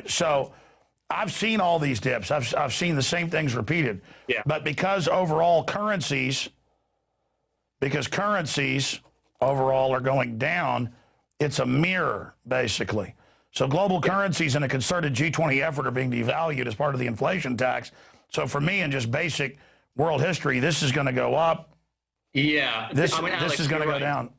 So I've seen all these dips. I've seen the same things repeated. Yeah. But because currencies overall are going down, it's a mirror, basically. So global currencies in a concerted G20 effort are being devalued as part of the inflation tax. So for me, in just basic world history, this is going to go up. Yeah. This Alex, is going to go down.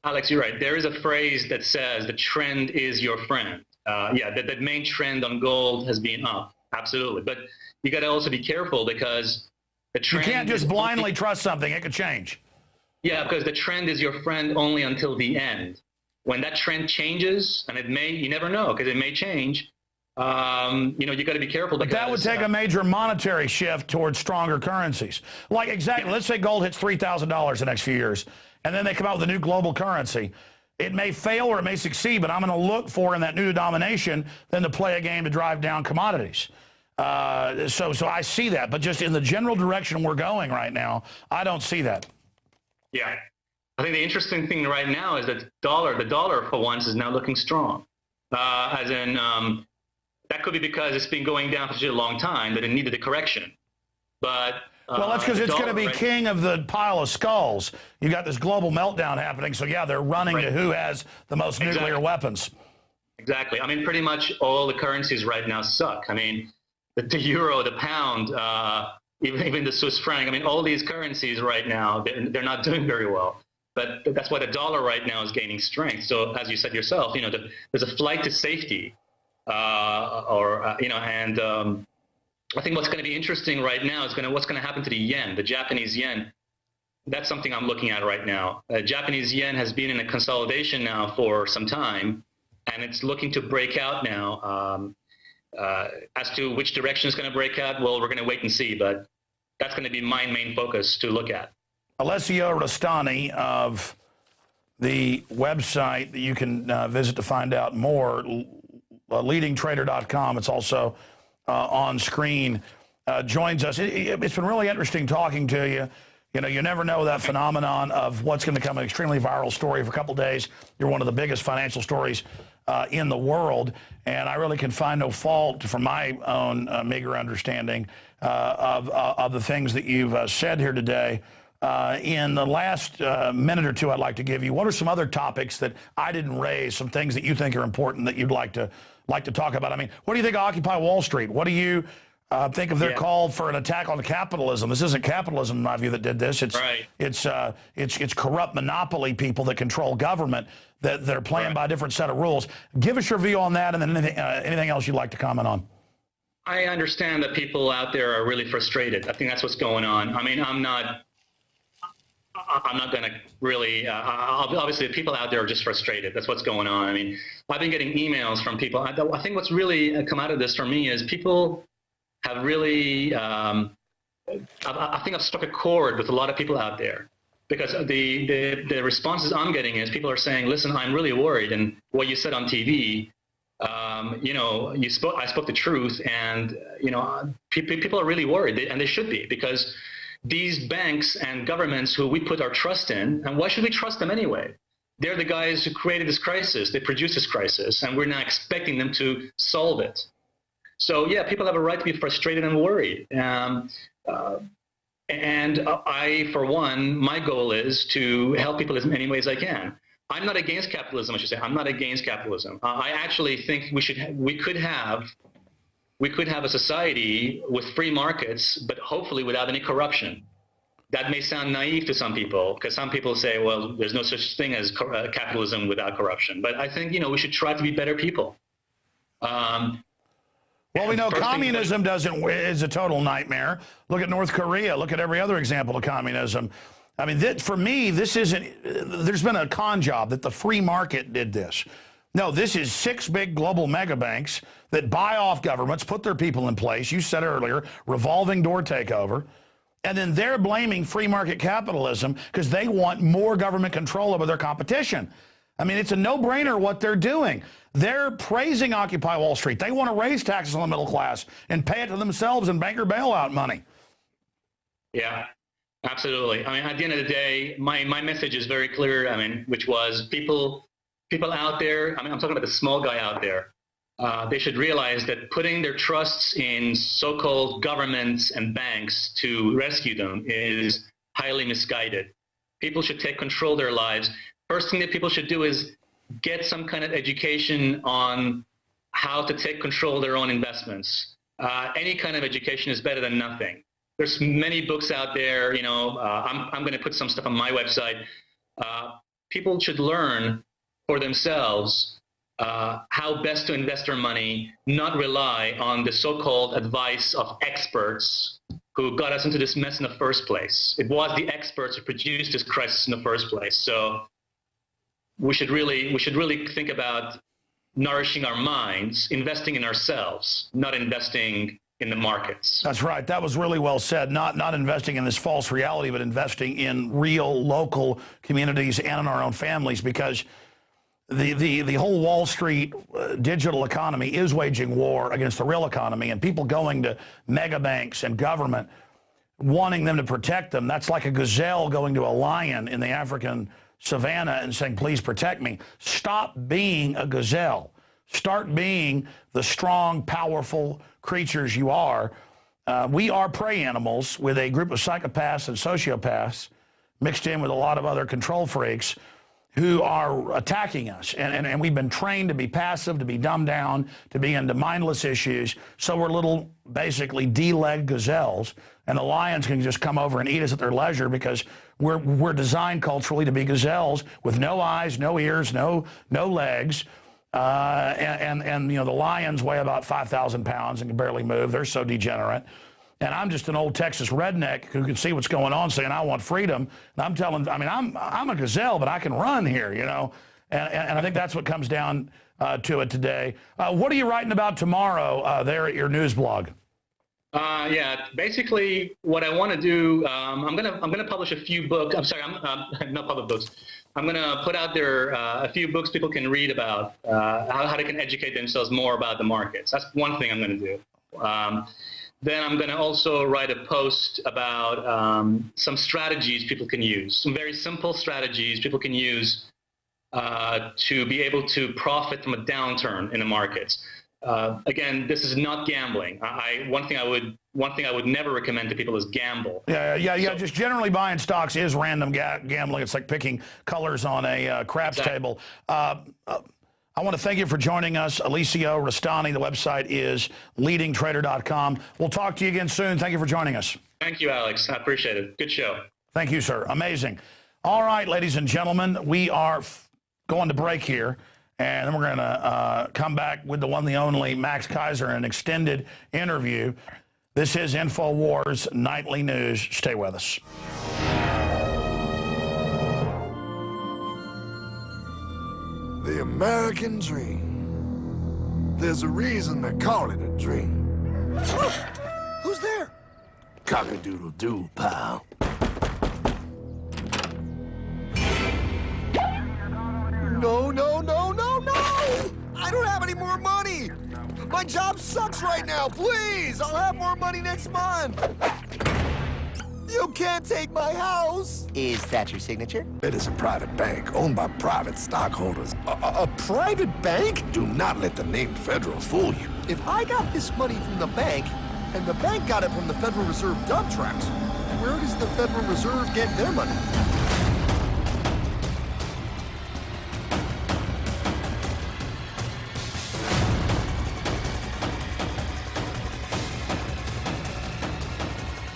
Alex, you're right. There is a phrase that says the trend is your friend. The main trend on gold has been up. Absolutely. But you got to also be careful because the trend... You can't just blindly trust something. It could change. Yeah, because the trend is your friend only until the end. When that trend changes, and you never know, because it may change, you got to be careful. But that would take a major monetary shift towards stronger currencies. Like, exactly, let's say gold hits $3,000 the next few years, and then they come out with a new global currency. It may fail or it may succeed, but I'm going to look for in that new denomination then to play a game to drive down commodities. So I see that, but just in the general direction we're going right now, I don't see that. Yeah. I think the interesting thing right now is that the dollar for once is now looking strong. As in, that could be because it's been going down for such a long time that it needed a correction. But well, that's because it's going to be king of the pile of skulls. You got this global meltdown happening, so yeah, they're running to who has the most nuclear weapons. Exactly. I mean, pretty much all the currencies right now suck. I mean, the euro, the pound, even the Swiss franc. I mean, all these currencies right now, they're not doing very well. But that's why the dollar right now is gaining strength. So as you said yourself, there's a flight to safety, and I think what's going to be interesting right now is what's going to happen to the yen, the Japanese yen. That's something I'm looking at right now. Japanese yen has been in a consolidation now for some time, and it's looking to break out now. As to which direction it's going to break out, well, we're going to wait and see. But that's going to be my main focus to look at. Alessio Rastani of the website that you can visit to find out more, leadingtrader.com. It's also on screen, joins us. It's been really interesting talking to you. You never know that phenomenon of what's going to become an extremely viral story for a couple of days. You're one of the biggest financial stories in the world, and I really can find no fault from my own meager understanding of the things that you've said here today. In the last minute or two I'd like to give you, what are some other topics that I didn't raise, some things that you think are important that you'd like to talk about? I mean, what do you think of Occupy Wall Street? What do you think of their call for an attack on capitalism? This isn't capitalism, in my view, that did this. It's corrupt monopoly people that control government that are playing by a different set of rules. Give us your view on that, and then anything else you'd like to comment on. I understand that people out there are really frustrated. I think that's what's going on. I mean, I'm not going to really, obviously the people out there are just frustrated. That's what's going on. I mean, I've been getting emails from people. I think what's really come out of this for me is people have really, I think I've struck a chord with a lot of people out there, because the responses I'm getting is people are saying, listen, I'm really worried. And what you said on TV, I spoke the truth, and, people are really worried, and they should be, because these banks and governments who we put our trust in, and why should we trust them anyway? They're the guys who created this crisis. They produced this crisis, and we're now expecting them to solve it. So, yeah, people have a right to be frustrated and worried. And I, for one, my goal is to help people as many ways as I can. I'm not against capitalism, I should say. I'm not against capitalism. I actually think we could have a society with free markets, but hopefully without any corruption. That may sound naive to some people, because some people say, well, there's no such thing as capitalism without corruption. But I think, we should try to be better people. Well, we know communism is a total nightmare. Look at North Korea. Look at every other example of communism. I mean, for me, there's been a con job that the free market did this. No, this is 6 big global mega banks that buy off governments, put their people in place. You said earlier, revolving door takeover. And then they're blaming free market capitalism because they want more government control over their competition. I mean, it's a no-brainer what they're doing. They're praising Occupy Wall Street. They want to raise taxes on the middle class and pay it to themselves in banker bailout money. Yeah, absolutely. I mean, at the end of the day, my message is very clear, which was people out there, I'm talking about the small guy out there. they should realize that putting their trusts in so-called governments and banks to rescue them is highly misguided. People should take control of their lives. First thing that people should do is get some kind of education on how to take control of their own investments. Any kind of education is better than nothing. There's many books out there. I'm going to put some stuff on my website. People should learn for themselves how best to invest their money, not rely on the so-called advice of experts who got us into this mess in the first place. It was the experts who produced this crisis in the first place. So we should really think about nourishing our minds, investing in ourselves, not investing in the markets. That's right. That was really well said. Not investing in this false reality, but investing in real local communities and in our own families, because the whole Wall Street digital economy is waging war against the real economy, and people going to mega banks and government wanting them to protect them. That's like a gazelle going to a lion in the African savannah and saying, please protect me. Stop being a gazelle. Start being the strong, powerful creatures you are. We are prey animals with a group of psychopaths and sociopaths mixed in with a lot of other control freaks who are attacking us. And we've been trained to be passive, to be dumbed down, to be into mindless issues. So we're little, basically, D-legged gazelles. And the lions can just come over and eat us at their leisure because we're designed culturally to be gazelles with no eyes, no ears, no legs. And the lions weigh about 5,000 pounds and can barely move. They're so degenerate. And I'm just an old Texas redneck who can see what's going on saying, I want freedom. And I'm a gazelle, but I can run here, And I think that's what comes down to it today. What are you writing about tomorrow there at your news blog? Yeah, basically what I want to do, I'm gonna publish a few books. I'm sorry, I'm not public books. I'm gonna put out there a few books people can read about how they can educate themselves more about the markets. That's one thing I'm gonna do. Then I'm gonna also write a post about some strategies people can use, some very simple strategies people can use to be able to profit from a downturn in the markets. Again, this is not gambling. One thing I would never recommend to people is gamble. Yeah. Just generally buying stocks is random gambling. It's like picking colors on a craps table. I want to thank you for joining us, Alessio Rastani. The website is leadingtrader.com. We'll talk to you again soon. Thank you for joining us. Thank you, Alex. I appreciate it. Good show. Thank you, sir. Amazing. All right, ladies and gentlemen, we are going to break here. And then we're going to come back with the one, the only Max Keiser, an extended interview. This is InfoWars Nightly News. Stay with us. The American dream. There's a reason they call it a dream. Who's there? Cock-a-doodle-doo, pal. No! I don't have any more money! My job sucks right now, please! I'll have more money next month! You can't take my house! Is that your signature? It is a private bank owned by private stockholders. A private bank? Do not let the name Federal fool you. If I got this money from the bank, and the bank got it from the Federal Reserve dump trucks, where does the Federal Reserve get their money?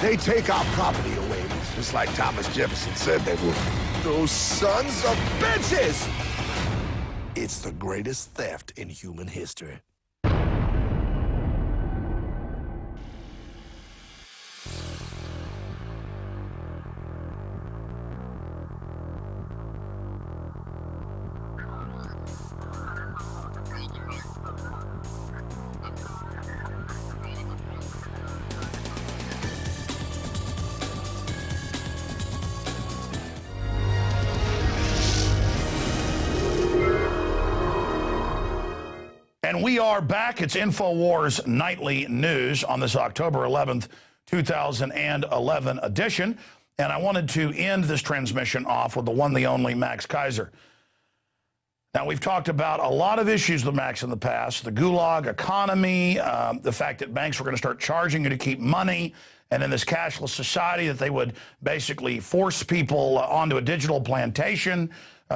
They take our property away, just like Thomas Jefferson said they would. Those sons of bitches! It's the greatest theft in human history. And we are back. It's InfoWars Nightly News on this October 11th, 2011 edition. And I wanted to end this transmission off with the one, the only Max Keiser. Now, we've talked about a lot of issues with Max in the past, the gulag economy, the fact that banks were going to start charging you to keep money, and in this cashless society that they would basically force people onto a digital plantation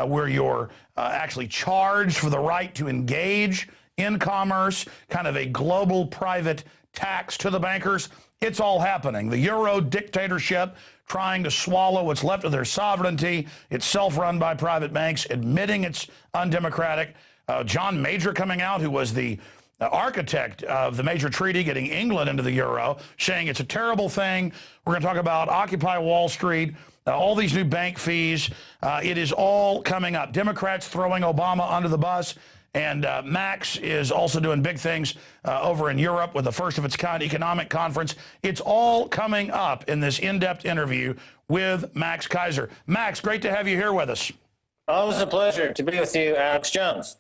where you're actually charged for the right to engage in commerce, kind of a global private tax to the bankers. It's all happening. The Euro dictatorship trying to swallow what's left of their sovereignty. It's self-run by private banks, admitting it's undemocratic. John Major coming out, who was the architect of the major treaty getting England into the Euro, saying it's a terrible thing. We're going to talk about Occupy Wall Street, all these new bank fees. It is all coming up. Democrats throwing Obama under the bus. And Max is also doing big things over in Europe with the first of its kind economic conference. It's all coming up in this in-depth interview with Max Keiser. Max, great to have you here with us. Always a pleasure to be with you, Alex Jones.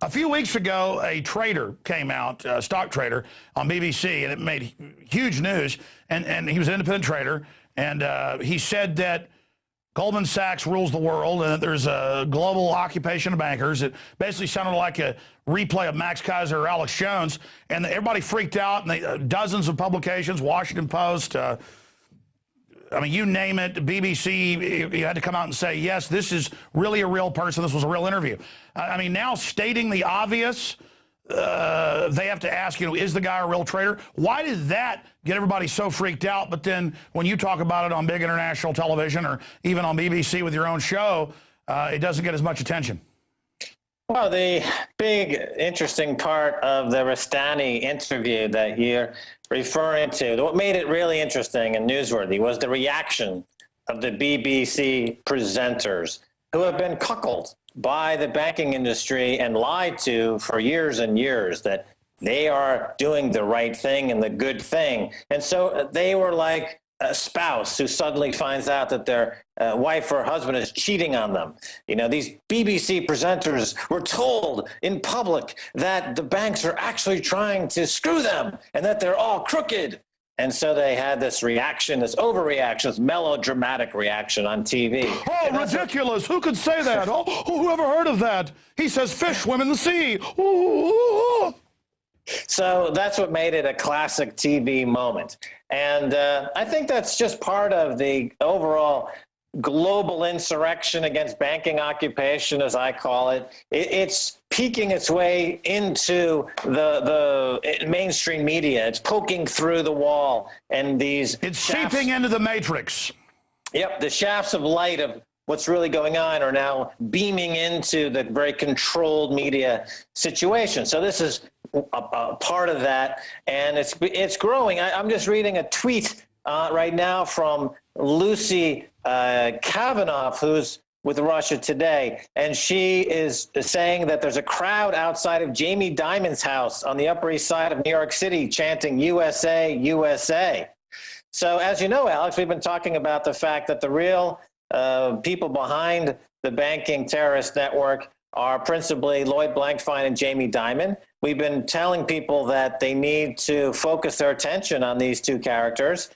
A few weeks ago, a trader came out, a stock trader, on BBC, and it made huge news. And he was an independent trader, and he said that Goldman Sachs rules the world, and that there's a global occupation of bankers. It basically sounded like a replay of Max Keiser or Alex Jones, and everybody freaked out, and dozens of publications, Washington Post, I mean, you name it, BBC, you had to come out and say, yes, this is really a real person, this was a real interview. I mean, now stating the obvious, they have to ask, you know, is the guy a real trader? Why did that get everybody so freaked out? But then when you talk about it on big international television or even on BBC with your own show, it doesn't get as much attention. Well, the big interesting part of the Rustani interview that you're referring to, what made it really interesting and newsworthy was the reaction of the BBC presenters who have been cuckolded by the banking industry and lied to for years and years that they are doing the right thing and the good thing. And so they were like a spouse who suddenly finds out that their wife or husband is cheating on them. You know, these BBC presenters were told in public that the banks are actually trying to screw them and that they're all crooked. And so they had this reaction, this overreaction, this melodramatic reaction on TV. Oh, ridiculous. Who could say that? Oh, who ever heard of that? He says fish swim in the sea. Ooh. So that's what made it a classic TV moment. And I think that's just part of the overall global insurrection against banking occupation, as I call it. It's peeking its way into the mainstream media. It's poking through the wall, and these it's seeping into the matrix. Yep, the shafts of light of what's really going on are now beaming into the very controlled media situation. So this is a part of that, and it's growing. I'm just reading a tweet right now from Lucy Kavanaugh, who's with Russia Today, and she is saying that there's a crowd outside of Jamie Dimon's house on the Upper East Side of New York City chanting USA, USA. So as you know, Alex, we've been talking about the fact that the real people behind the banking terrorist network are principally Lloyd Blankfein and Jamie Dimon. We've been telling people that they need to focus their attention on these two characters.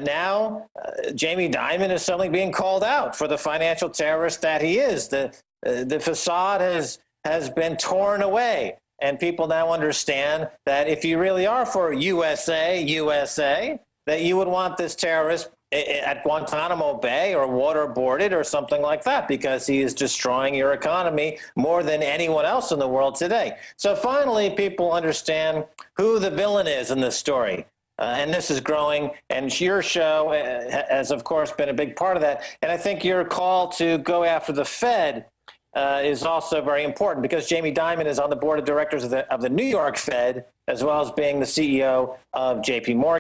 Now, Jamie Dimon is suddenly being called out for the financial terrorist that he is. The facade has been torn away, and people now understand that if you really are for USA, USA, that you would want this terrorist at Guantanamo Bay or waterboarded or something like that, because he is destroying your economy more than anyone else in the world today. So finally, people understand who the villain is in this story. And this is growing, and your show has, of course, been a big part of that. And I think your call to go after the Fed is also very important, because Jamie Dimon is on the board of directors of the New York Fed, as well as being the CEO of JP Morgan.